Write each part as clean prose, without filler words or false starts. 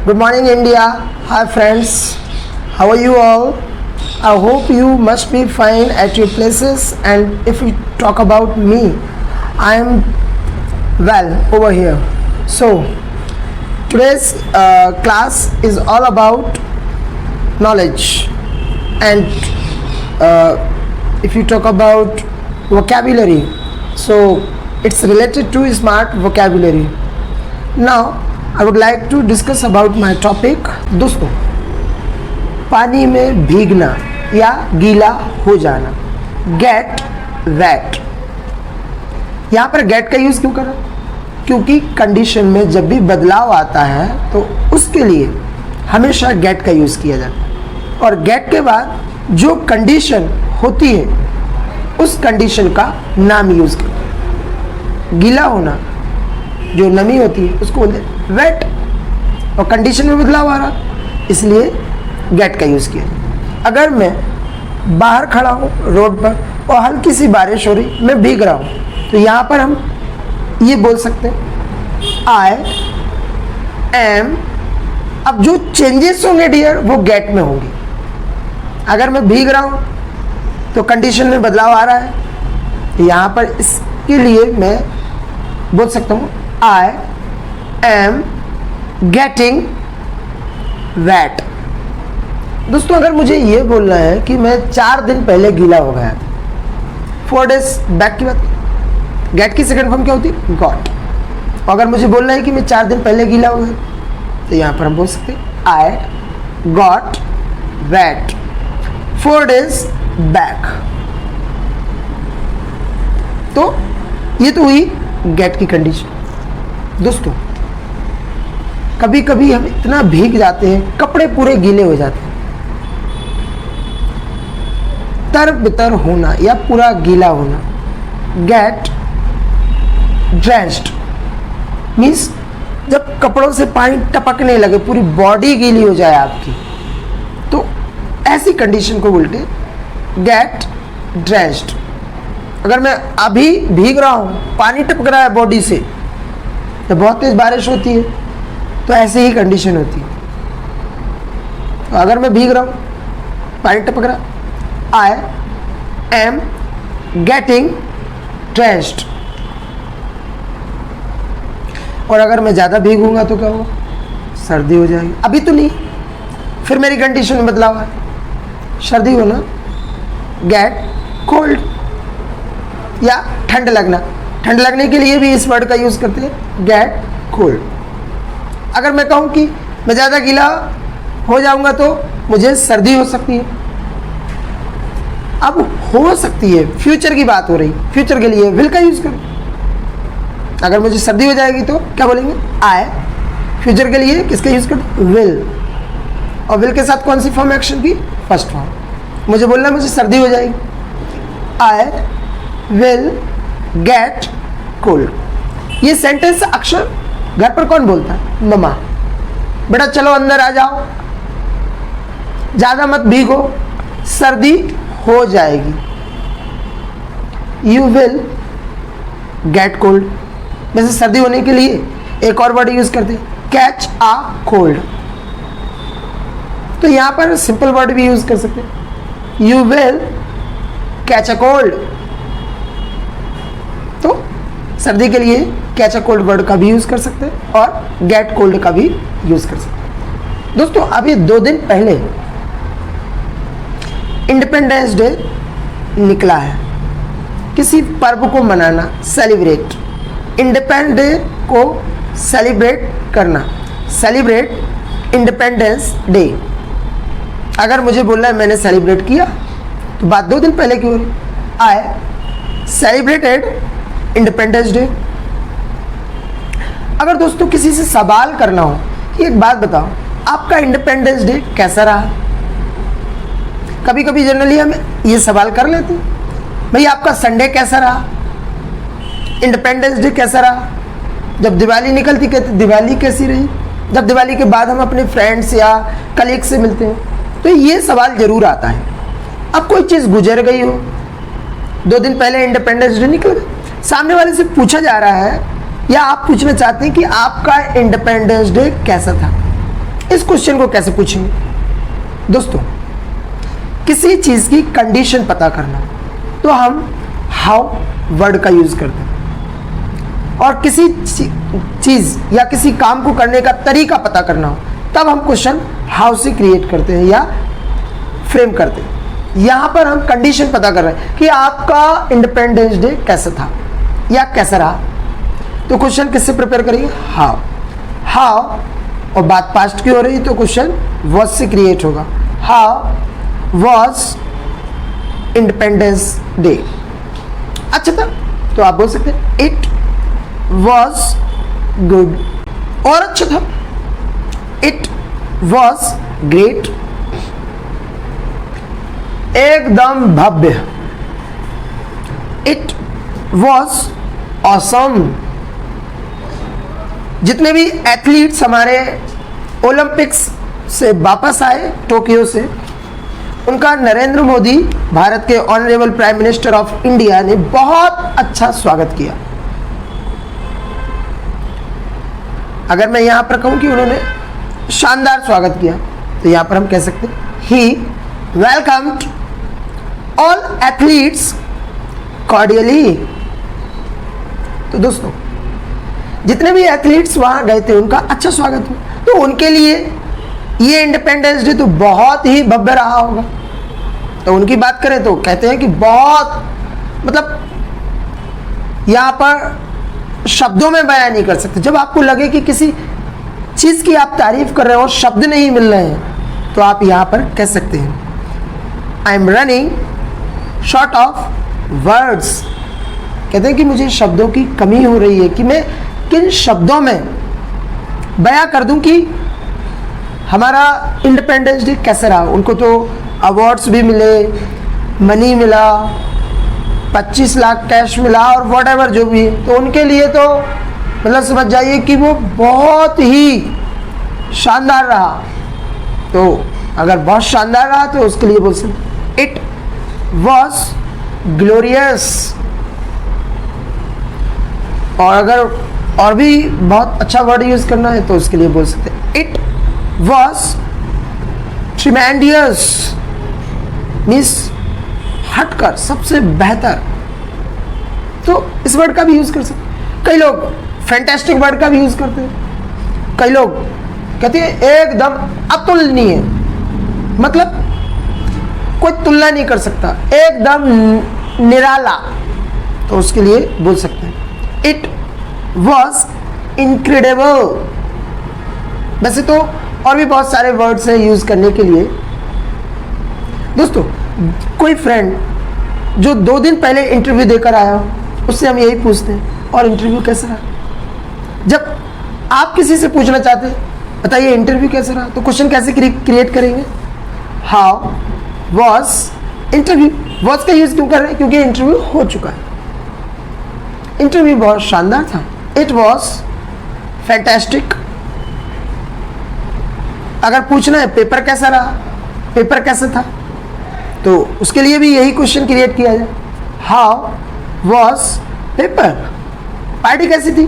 Good morning, India. Hi, friends. How are you all? I hope you must be fine at your places. And if we talk about me, I am well over here. So, today's class is all about knowledge. And if you talk about vocabulary, so it's related to smart vocabulary. Now, I would like to discuss about my topic. दोस्तों, पानी में भीगना या गीला हो जाना, gate wait. यहाँ पर gate का यूज़ क्यों करा? क्योंकि कंडीशन में जब भी बदलाव आता है तो उसके लिए हमेशा गेट का यूज़ किया जाता है, और गेट के बाद जो कंडीशन होती है उस कंडीशन का नाम यूज़ करते हैं। गीला होना, जो नमी होती है उसको बोलते हैं वेट, और कंडीशन में बदलाव आ रहा इसलिए गेट का यूज़ किया। अगर मैं बाहर खड़ा हूँ रोड पर और हल्की सी बारिश हो रही, मैं भीग रहा हूँ, तो यहाँ पर हम ये बोल सकते हैं आई एम। अब जो चेंजेस होंगे डियर वो गेट में होंगे। अगर मैं भीग रहा हूँ तो कंडीशन में बदलाव आ रहा है, तो यहाँ पर इसके लिए मैं बोल सकता हूँ आई एम गेटिंग वेट। दोस्तों, अगर मुझे ये बोलना है कि मैं 4 दिन पहले गीला हो गया, 4 डेज बैक की बात, गेट की सेकंड फॉर्म क्या होती है? गॉट। अगर मुझे बोलना है कि मैं 4 दिन पहले गीला हो गया, तो यहाँ पर हम बोल सकते हैं I got wet 4 days back. तो ये तो हुई गेट की कंडीशन। दोस्तों, कभी कभी हम इतना भीग जाते हैं, कपड़े पूरे गीले हो जाते हैं। तर बितर होना या पूरा गीला होना, गेट ड्रेंच्ड मीन्स जब कपड़ों से पानी टपकने लगे, पूरी बॉडी गीली हो जाए आपकी, तो ऐसी कंडीशन को बोलते हैं गेट ड्रेंच्ड। अगर मैं अभी भीग रहा हूँ, पानी टपक रहा है बॉडी से, जब बहुत तेज बारिश होती है तो ऐसे ही कंडीशन होती है। तो अगर मैं भीग रहा हूँ, पानी टपक रहा, आई एम गेटिंग ड्रेंच्ड। और अगर मैं ज़्यादा भीगूंगा तो क्या होगा? सर्दी हो जाएगी। अभी तो नहीं, फिर मेरी कंडीशन में बदलाव है, सर्दी होना, गेट कोल्ड, या ठंड लगना। ठंड लगने के लिए भी इस वर्ड का यूज़ करते हैं गेट कोल्ड। अगर मैं कहूँ कि मैं ज़्यादा गीला हो जाऊंगा तो मुझे सर्दी हो सकती है। अब हो सकती है, फ्यूचर की बात हो रही, फ्यूचर के लिए विल का यूज़ करो। अगर मुझे सर्दी हो जाएगी तो क्या बोलेंगे? आई। फ्यूचर के लिए किसका यूज़ करो? विल। और विल के साथ कौन सी फॉर्म एक्शन की? First form. मुझे बोलना मुझे सर्दी हो जाएगी, आई विल गेट कोल्ड। ये सेंटेंस अक्सर घर पर कौन बोलता है? मम्मा। बेटा चलो अंदर आ जाओ, ज़्यादा मत भीगो, सर्दी हो जाएगी। You will get cold. वैसे सर्दी होने के लिए एक और वर्ड यूज करते हैं, कैच आ कोल्ड। तो यहां पर सिंपल वर्ड भी यूज कर सकते हैं, you will catch a cold. तो सर्दी के लिए कैच अ कोल्ड वर्ड का भी यूज कर सकते हैं और गेट कोल्ड का भी यूज कर सकते हैं। दोस्तों, अभी 2 दिन पहले इंडिपेंडेंस डे निकला है। किसी पर्व को मनाना, सेलिब्रेट, इंडिपेंडेंस डे को सेलिब्रेट करना, सेलिब्रेट इंडिपेंडेंस डे। अगर मुझे बोलना है मैंने सेलिब्रेट किया, तो बात 2 दिन पहले की हो रही, आई सेलिब्रेटेड इंडिपेंडेंस डे। अगर दोस्तों किसी से सवाल करना हो कि एक बात बताओ, आपका इंडिपेंडेंस डे कैसा रहा? कभी कभी जनरली हम ये सवाल कर लेते हैं, भाई आपका संडे कैसा रहा, इंडिपेंडेंस डे कैसा रहा। जब दिवाली निकलती कहते दिवाली कैसी रही। जब दिवाली के बाद हम अपने फ्रेंड्स या कलीग से मिलते हैं तो ये सवाल जरूर आता है। अब कोई चीज़ गुजर गई हो, 2 दिन पहले इंडिपेंडेंस डे निकल गया, सामने वाले से पूछा जा रहा है या आप पूछना चाहते हैं कि आपका इंडिपेंडेंस डे कैसा था, इस क्वेश्चन को कैसे पूछेंगे दोस्तों? किसी चीज की कंडीशन पता करना तो हम हाउ वर्ड का यूज करते हैं, और किसी चीज या किसी काम को करने का तरीका पता करना हो तब हम क्वेश्चन हाउ से क्रिएट करते हैं या फ्रेम करते हैं। यहां पर हम कंडीशन पता कर रहे हैं कि आपका इंडिपेंडेंस डे कैसा था या कैसा रहा, तो क्वेश्चन किससे प्रिपेयर करेंगे? हाउ। हाउ, और बात पास्ट की हो रही तो क्वेश्चन वॉज से क्रिएट होगा। How was independence day? अच्छा था तो आप बोल सकते हैं इट वॉज गुड, और अच्छा था इट वॉज ग्रेट, एकदम भव्य, इट वॉज ऑसम। जितने भी एथलीट्स हमारे ओलंपिक्स से वापस आए टोक्यो से, उनका नरेंद्र मोदी, भारत के honourable prime minister of India, ने बहुत अच्छा स्वागत किया। अगर मैं यहां पर कहूं कि उन्होंने शानदार स्वागत किया तो यहां पर हम कह सकते हैं ही वेलकम्ड ऑल एथलीट्स कॉर्डियली। तो दोस्तों जितने भी एथलीट्स वहां गए थे उनका अच्छा स्वागत हुआ, तो उनके लिए ये इंडिपेंडेंस डे तो बहुत ही भव्य रहा होगा। तो उनकी बात करें तो कहते हैं कि बहुत, मतलब यहां पर शब्दों में बयान नहीं कर सकते। जब आपको लगे कि किसी चीज की आप तारीफ कर रहे हो और शब्द नहीं मिल रहे हैं तो आप यहां पर कह सकते हैं I am running short of words. कहते हैं कि मुझे शब्दों की कमी हो रही है कि मैं किन शब्दों में बयां कर दूं कि हमारा इंडिपेंडेंस डे कैसे रहा। उनको तो अवार्ड्स भी मिले, मनी मिला, 25 लाख कैश मिला और वॉट एवर जो भी है, तो उनके लिए तो मतलब समझ जाइए कि वो बहुत ही शानदार रहा। तो अगर बहुत शानदार रहा तो उसके लिए बोल सकते इट वॉज ग्लोरियस। और अगर और भी बहुत अच्छा वर्ड यूज करना है तो उसके लिए बोल सकते हैं इट वॉज ट्रिमेंडियस, मीन्स हटकर, सबसे बेहतर। तो इस वर्ड का भी यूज कर सकते। कई लोग फैंटास्टिक वर्ड का भी यूज करते हैं। कई लोग कहते हैं एकदम अतुलनीय, मतलब कोई तुलना नहीं कर सकता, एकदम निराला, तो उसके लिए बोल सकते हैं इट वॉज इनक्रेडिबल। वैसे तो और भी बहुत सारे वर्ड्स हैं यूज करने के लिए। दोस्तों कोई फ्रेंड जो 2 दिन पहले इंटरव्यू देकर आया हो, उससे हम यही पूछते हैं और इंटरव्यू कैसा रहा। जब आप किसी से पूछना चाहते हैं बताइए इंटरव्यू कैसा रहा, तो क्वेश्चन कैसे क्रिएट करेंगे? How was interview. वॉज का यूज क्यों कर रहे हैं? क्योंकि इंटरव्यू हो चुका है। इंटरव्यू बहुत शानदार था, इट वॉज फैंटास्टिक। अगर पूछना है पेपर कैसा रहा, पेपर कैसा था, तो उसके लिए भी यही क्वेश्चन क्रिएट किया जाए हाउ वॉज पेपर। पार्टी कैसी थी,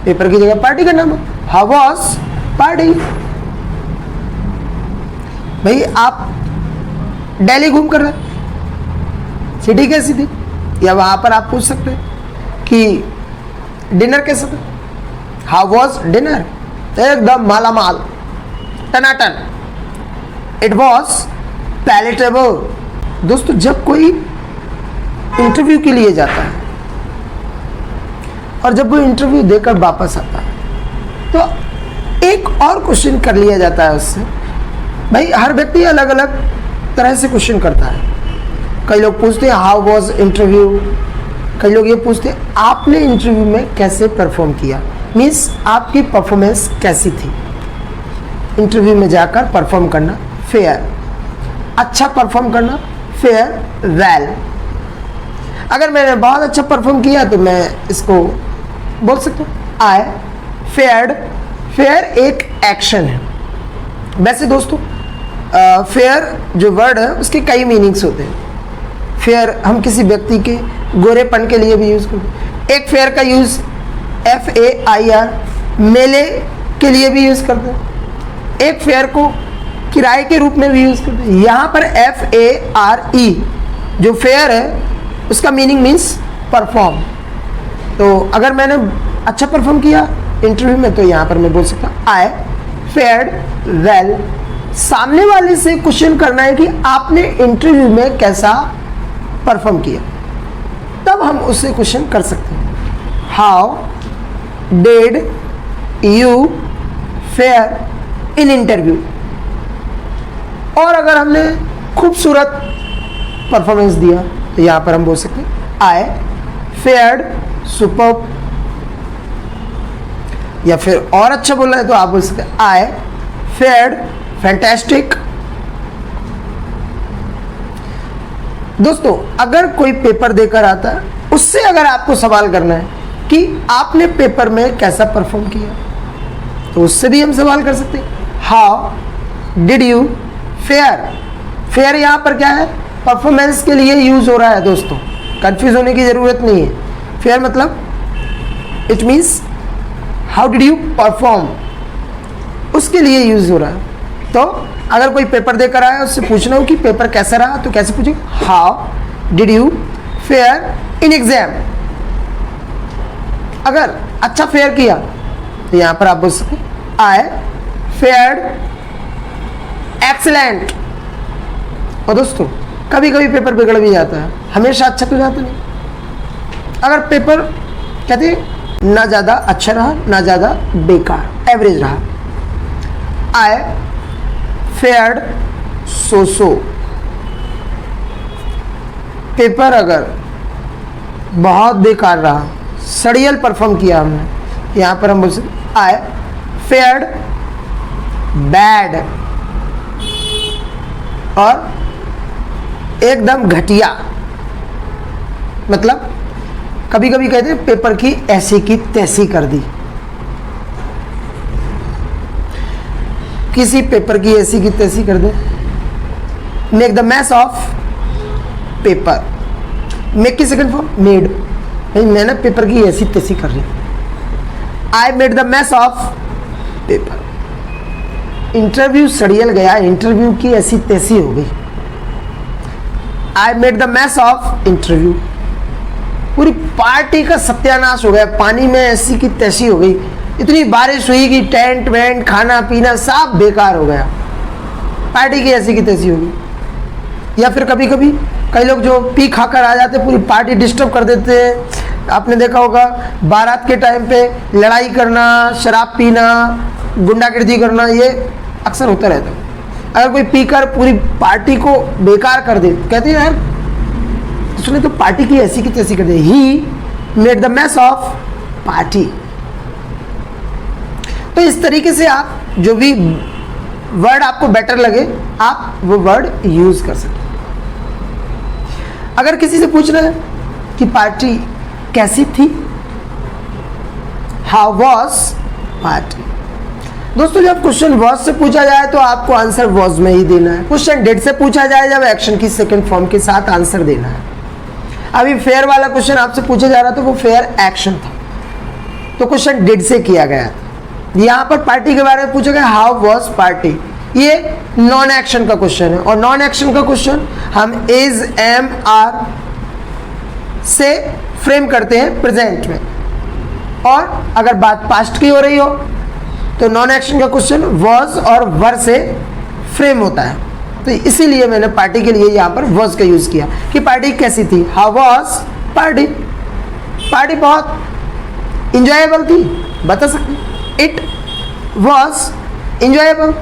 पेपर की जगह पार्टी का नाम है हाउ वॉज पार्टी। भाई आप दिल्ली घूम कर रहे, सिटी कैसी थी, या वहां पर आप पूछ सकते हैं कि डिनर कैसा था, हाउ वॉज डिनर, एकदम मालामाल, टनाटन, इट वॉज पैलेटेबल। दोस्तों जब कोई इंटरव्यू के लिए जाता है और जब वो इंटरव्यू देकर वापस आता है तो एक और क्वेश्चन कर लिया जाता है उससे। भाई हर व्यक्ति अलग अलग तरह से क्वेश्चन करता है। कई लोग पूछते हैं हाउ वॉज इंटरव्यू, कई लोग ये पूछते हैं आपने इंटरव्यू में कैसे परफॉर्म किया, मीन्स आपकी परफॉर्मेंस कैसी थी। इंटरव्यू में जाकर परफॉर्म करना, फेयर, अच्छा परफॉर्म करना, फेयर, वेल। अगर मैंने बहुत अच्छा परफॉर्म किया तो मैं इसको बोल सकता हूँ आई फेयर्ड। फेयर एक एक्शन है। वैसे दोस्तों फेयर जो वर्ड है उसके कई मीनिंग्स होते हैं। फेयर हम किसी व्यक्ति के गोरेपन के लिए भी यूज़ करते हैं। एक फेयर का यूज़ FAIR मेले के लिए भी यूज़ करते हैं। एक फेयर को किराए के रूप में भी यूज करते हैं। यहाँ पर FARE जो फेयर है उसका मीनिंग मीन्स परफॉर्म। तो अगर मैंने अच्छा परफॉर्म किया इंटरव्यू में तो यहाँ पर मैं बोल सकता हूँ आई फेयर्ड वेल। सामने वाले से क्वेश्चन करना है कि आपने इंटरव्यू में कैसा परफॉर्म किया, तब हम उससे क्वेश्चन कर सकते हैं। How did you fair in interview. और अगर हमने खूबसूरत परफॉर्मेंस दिया तो यहाँ पर हम बोल सकते हैं आई फेयर्ड सुपर्ब। या फिर और अच्छा बोलना है तो आप बोल सकते हैं आई फेयर्ड फैंटास्टिक। दोस्तों अगर कोई पेपर देकर आता है, उससे अगर आपको सवाल करना है कि आपने पेपर में कैसा परफॉर्म किया, तो उससे भी हम सवाल कर सकते हैं how did you fair. Fair यहाँ पर क्या है, परफॉर्मेंस के लिए यूज हो रहा है। दोस्तों कंफ्यूज होने की जरूरत नहीं है। फेयर मतलब it means how did you perform, उसके लिए यूज हो रहा है। तो अगर कोई पेपर देकर आया उससे पूछना हो कि पेपर कैसा रहा, तो कैसे पूछे how did you fair in exam. अगर अच्छा फेयर किया तो यहां पर आप बोल सकते आई फेयर्ड एक्सीलेंट। और दोस्तों कभी कभी पेपर बिगड़ भी जाता है, हमेशा अच्छा तो जाता नहीं। अगर पेपर कहते हैं ना ज़्यादा अच्छा रहा ना ज़्यादा बेकार, एवरेज रहा, आई फेयर्ड सो। पेपर अगर बहुत बेकार रहा, सड़ियल परफॉर्म किया हमने, यहाँ पर हम बोल सकते आई फेयर्ड बैड। और एकदम घटिया मतलब कभी कभी कहते हैं पेपर की ऐसी की तैसी कर दी। किसी पेपर की ऐसी की तैसी कर दे, make the mess of paper. Make की सेकंड फॉर्म मेड, मैंने पेपर की ऐसी तैसी कर ली। I made the mess of paper. Interview सड़ियल गया, इंटरव्यू की ऐसी तैसी हो गई। I made the mess of interview. पूरी पार्टी का सत्यानाश हो गया, पानी में ऐसी की तैसी हो गई। इतनी बारिश हुई कि टेंट वेंट खाना पीना सब बेकार हो गया, पार्टी की ऐसी की तैसी हो गई। या फिर कभी कभी कई लोग जो पी खाकर आ जाते, पूरी पार्टी डिस्टर्ब कर देते हैं। आपने देखा होगा बारात के टाइम पे लड़ाई करना, शराब पीना, गुंडागर्दी करना, ये अक्सर होता रहता है। अगर कोई पीकर पूरी पार्टी को बेकार कर दे, कहते हैं यार उसने तो पार्टी की ऐसी की तैसी कर दी, he made the mess of party. तो इस तरीके से आप जो भी वर्ड आपको बेटर लगे आप वो वर्ड यूज कर सकते। अगर किसी से पूछना है कि पार्टी कैसी थी, हाउ वॉज पार्टी। दोस्तों जब क्वेश्चन वॉज से पूछा जाए तो आपको आंसर वॉज में ही देना है। क्वेश्चन डिड से पूछा जाए जब एक्शन की सेकंड फॉर्म के साथ आंसर देना है। अभी फेयर वाला क्वेश्चन आपसे पूछा जा रहा था, वो फेयर एक्शन था, तो क्वेश्चन डिड से किया गया था। यहाँ पर पार्टी के बारे में पूछा गया हाउ वॉज पार्टी, ये नॉन एक्शन का क्वेश्चन है। और नॉन एक्शन का क्वेश्चन हम इज, एम, आर से फ्रेम करते हैं प्रेजेंट में। और अगर बात पास्ट की हो रही हो तो नॉन एक्शन का क्वेश्चन वॉज और वर से फ्रेम होता है। तो इसीलिए मैंने पार्टी के लिए यहाँ पर वॉज का यूज किया कि पार्टी कैसी थी, हाउ वॉज पार्टी। पार्टी बहुत इंजॉयबल थी, बता सकते। इट वॉज इंजॉयबल,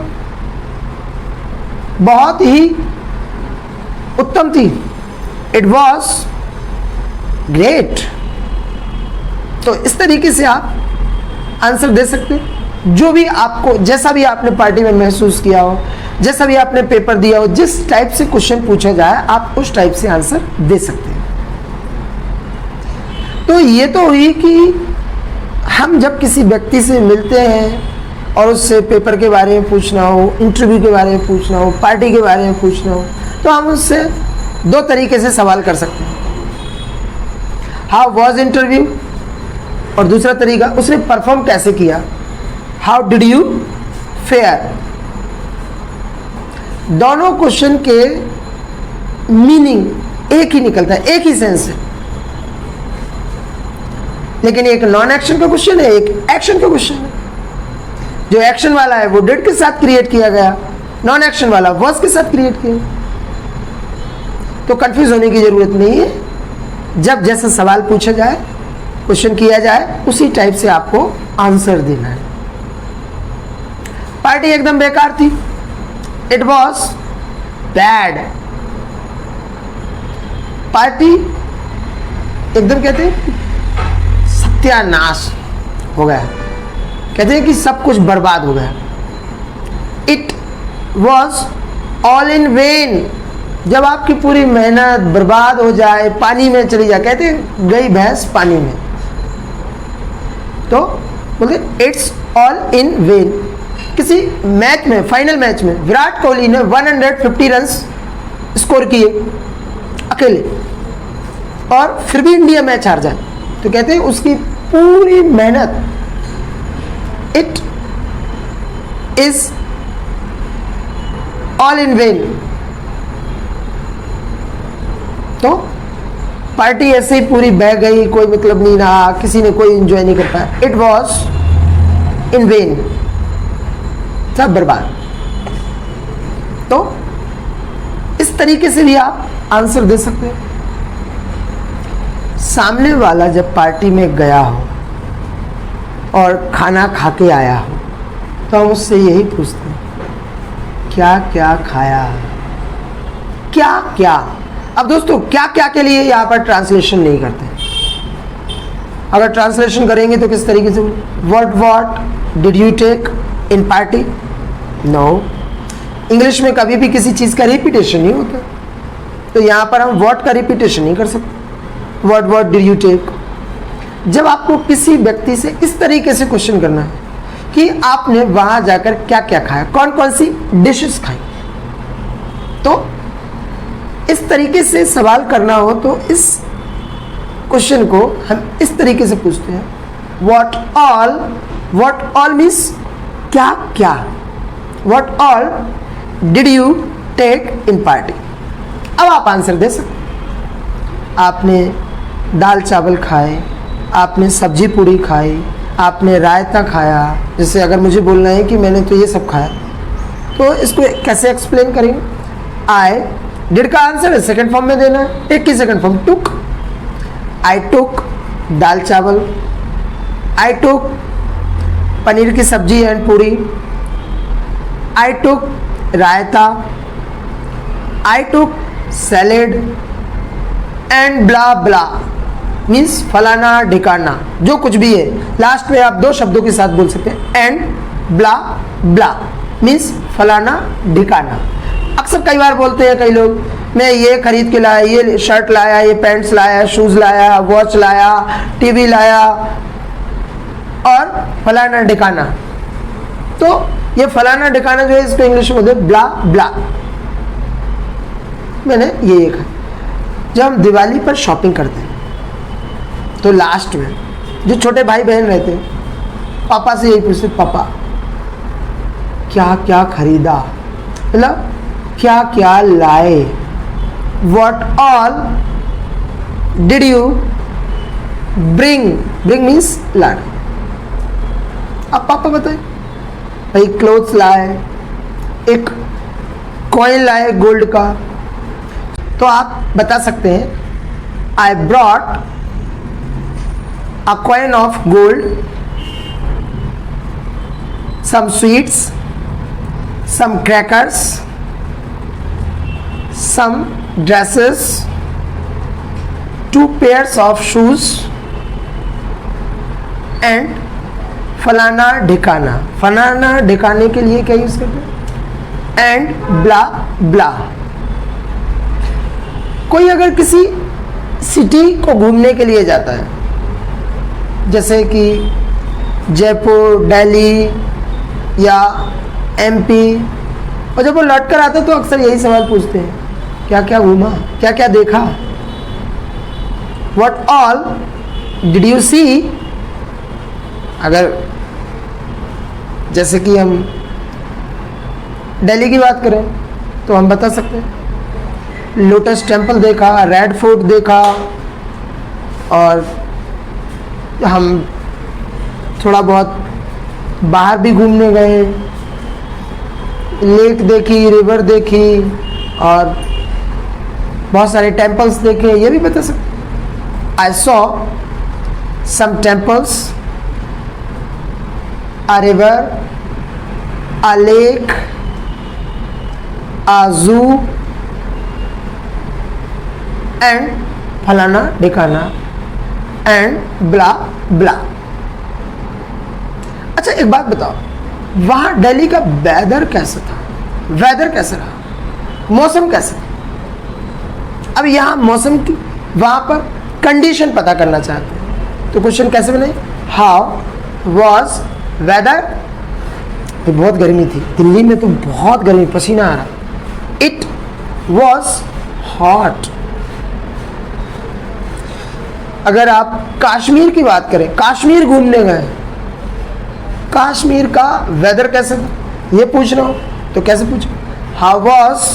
बहुत ही उत्तम थी। It was great. तो इस तरीके से आप आंसर दे सकते हैं। जो भी आपको, जैसा भी आपने पार्टी में महसूस किया हो, जैसा भी आपने पेपर दिया हो, जिस टाइप से क्वेश्चन पूछा जाए आप उस टाइप से आंसर दे सकते हैं। तो ये तो हुई कि हम जब किसी व्यक्ति से मिलते हैं और उससे पेपर के बारे में पूछना हो, इंटरव्यू के बारे में पूछना हो, पार्टी के बारे में पूछना हो, तो हम उससे दो तरीके से सवाल कर सकते हैं, हाउ वॉज इंटरव्यू, और दूसरा तरीका उसने परफॉर्म कैसे किया, हाउ डिड यू फेयर। दोनों क्वेश्चन के मीनिंग एक ही निकलता है, एक ही सेंस है, लेकिन एक नॉन एक्शन का क्वेश्चन है, एक एक्शन का क्वेश्चन है। जो एक्शन वाला है वो डिड के साथ क्रिएट किया गया, नॉन एक्शन वाला वर्स के साथ क्रिएट किया। तो कंफ्यूज होने की जरूरत नहीं है। जब जैसा सवाल पूछा जाए, क्वेश्चन किया जाए, उसी टाइप से आपको आंसर देना है। पार्टी एकदम बेकार थी, इट वॉज बैड। पार्टी एकदम कहते हैं सत्यानाश हो गया, कहते हैं कि सब कुछ बर्बाद हो गया। It was all in when, जब आपकी पूरी मेहनत बर्बाद हो जाए, पानी में चली जाए, कहते हैं गई भैंस पानी में, तो बोलते इट्स ऑल इन वेन। किसी मैच में, फाइनल मैच में विराट कोहली ने 150 रन स्कोर किए अकेले, और फिर भी इंडिया मैच हार जाए, तो कहते हैं उसकी पूरी मेहनत it is all in when. तो पार्टी ऐसे ही पूरी बह गई, कोई मतलब नहीं रहा, किसी ने कोई एंजॉय नहीं कर पाया। इट वॉज इन वेन, सब बर्बाद। तो इस तरीके से भी आप आंसर दे सकते हैं। सामने वाला जब पार्टी में गया हो और खाना खा के आया हो, तो हम उससे यही पूछते हैं क्या क्या खाया, क्या क्या। अब दोस्तों क्या क्या के लिए यहाँ पर ट्रांसलेशन नहीं करते। अगर ट्रांसलेशन करेंगे तो किस तरीके से, what did you take in party. No, English में कभी भी किसी चीज़ का रिपीटेशन नहीं होता, तो यहाँ पर हम व्हाट का रिपीटेशन नहीं कर सकते। What did you take. जब आपको किसी व्यक्ति से इस तरीके से क्वेश्चन करना है कि आपने वहां जाकर क्या क्या खाया, कौन कौन सी डिशेस खाई, तो इस तरीके से सवाल करना हो तो इस क्वेश्चन को हम इस तरीके से पूछते हैं, व्हाट ऑल मीन्स क्या क्या, what all did you take in party. अब आप आंसर दे सकते। आपने दाल चावल खाए, आपने सब्जी पूरी खाई, आपने रायता खाया। जैसे अगर मुझे बोलना है कि मैंने तो ये सब खाया, तो इसको कैसे एक्सप्लेन करेंगे। आई डिड का आंसर है सेकंड फॉर्म में देना है। टेक की सेकंड फॉर्म टुक। आई टुक दाल चावल, आई टुक पनीर की सब्जी एंड पूरी, आई टुक रायता, I took salad and blah blah means फलाना ढिकाना, जो कुछ भी है। लास्ट में आप दो शब्दों के साथ बोल सकते हैं, एंड ब्ला ब्ला मीन्स फलाना ढिकाना। अक्सर कई बार बोलते हैं कई लोग, मैं ये खरीद के लाया, ये शर्ट लाया, ये पैंट्स लाया, शूज़ लाया, वॉच लाया, टीवी लाया और फलाना ढिकाना। तो ये फलाना ढिकाना जो है इसको इंग्लिश में बोलते हैं ब्ला ब्ला। मैंने ये कहा। जब हम दिवाली पर शॉपिंग करते हैं तो लास्ट में जो छोटे भाई बहन रहते हैं, पापा से यही पूछते, पापा क्या क्या खरीदा, मतलब क्या क्या लाए। What all did you bring, bring means लाए। अब पापा बताए, भाई क्लोथ्स लाए, एक कॉइन लाए गोल्ड का। तो आप बता सकते हैं I brought a coin of gold, some sweets, some crackers, some dresses, 2 pairs of shoes and फलाना ढिकाना। फलाना ढिकाने के लिए क्या यूज करते हैं, एंड ब्ला ब्ला। कोई अगर किसी सिटी को घूमने के लिए जाता है, जैसे कि जयपुर, दिल्ली या एमपी, और जब वो लौट कर आते तो अक्सर यही सवाल पूछते हैं, क्या क्या घूमा, क्या क्या देखा। What all did you see. अगर जैसे कि हम दिल्ली की बात करें तो हम बता सकते हैं। लोटस टेम्पल देखा, रेड फोर्ट देखा, और हम थोड़ा बहुत बाहर भी घूमने गए, लेक देखी, रिवर देखी, और बहुत सारे टेम्पल्स देखे, ये भी बता सकते। I saw some temples, a river, a lake, a zoo, and फलाना ढिकाना and blah blah। अच्छा एक बात बताओ, वहाँ दिल्ली का वेदर कैसा था? वेदर कैसा रहा? मौसम कैसा था? अब यहाँ मौसम की, वहाँ पर कंडीशन पता करना चाहते हैं, तो क्वेश्चन कैसे बने? How was weather? तो बहुत गर्मी थी दिल्ली में, तो बहुत गर्मी, पसीना आ रहा। It was hot. अगर आप कश्मीर की बात करें, कश्मीर घूमने गए, कश्मीर का वेदर कैसा था ये पूछ रहा हूँ, तो कैसे पूछो? How was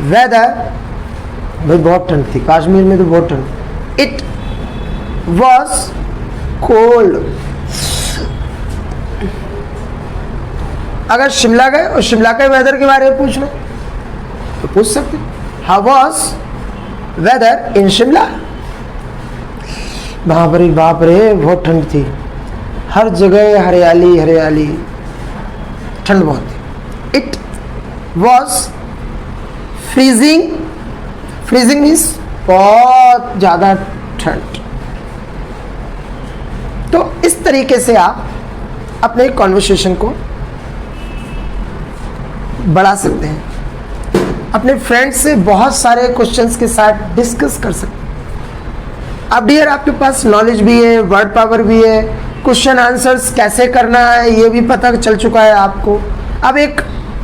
weather? भाई बहुत ठंड थी कश्मीर में, तो बहुत ठंड। It was cold. अगर शिमला गए और शिमला के वेदर के बारे में पूछना तो पूछ सकते, हाउ वॉज वेदर इन शिमला? बाप रे बहुत ठंड थी, हर जगह हरियाली हरियाली, ठंड बहुत थी। It was freezing. Freezing means बहुत ज़्यादा ठंड। तो इस तरीके से आप अपने कॉन्वर्सेशन को बढ़ा सकते हैं, अपने फ्रेंड्स से बहुत सारे क्वेश्चंस के साथ डिस्कस कर सकते हैं। अब डियर आपके पास नॉलेज भी है, वर्ड पावर भी है, क्वेश्चन आंसर्स कैसे करना है ये भी पता चल चुका है आपको। अब एक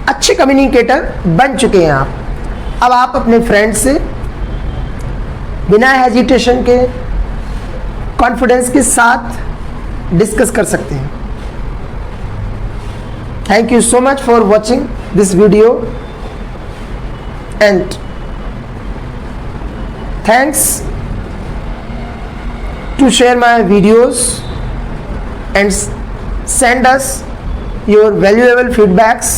अच्छे कम्युनिकेटर बन चुके हैं आप। अब आप अपने फ्रेंड से बिना हेजिटेशन के, कॉन्फिडेंस के साथ डिस्कस कर सकते हैं। Thank you so much for watching this video and thanks to share my videos and send us your valuable feedbacks.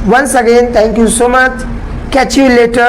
Once again, thank you so much. Catch you later.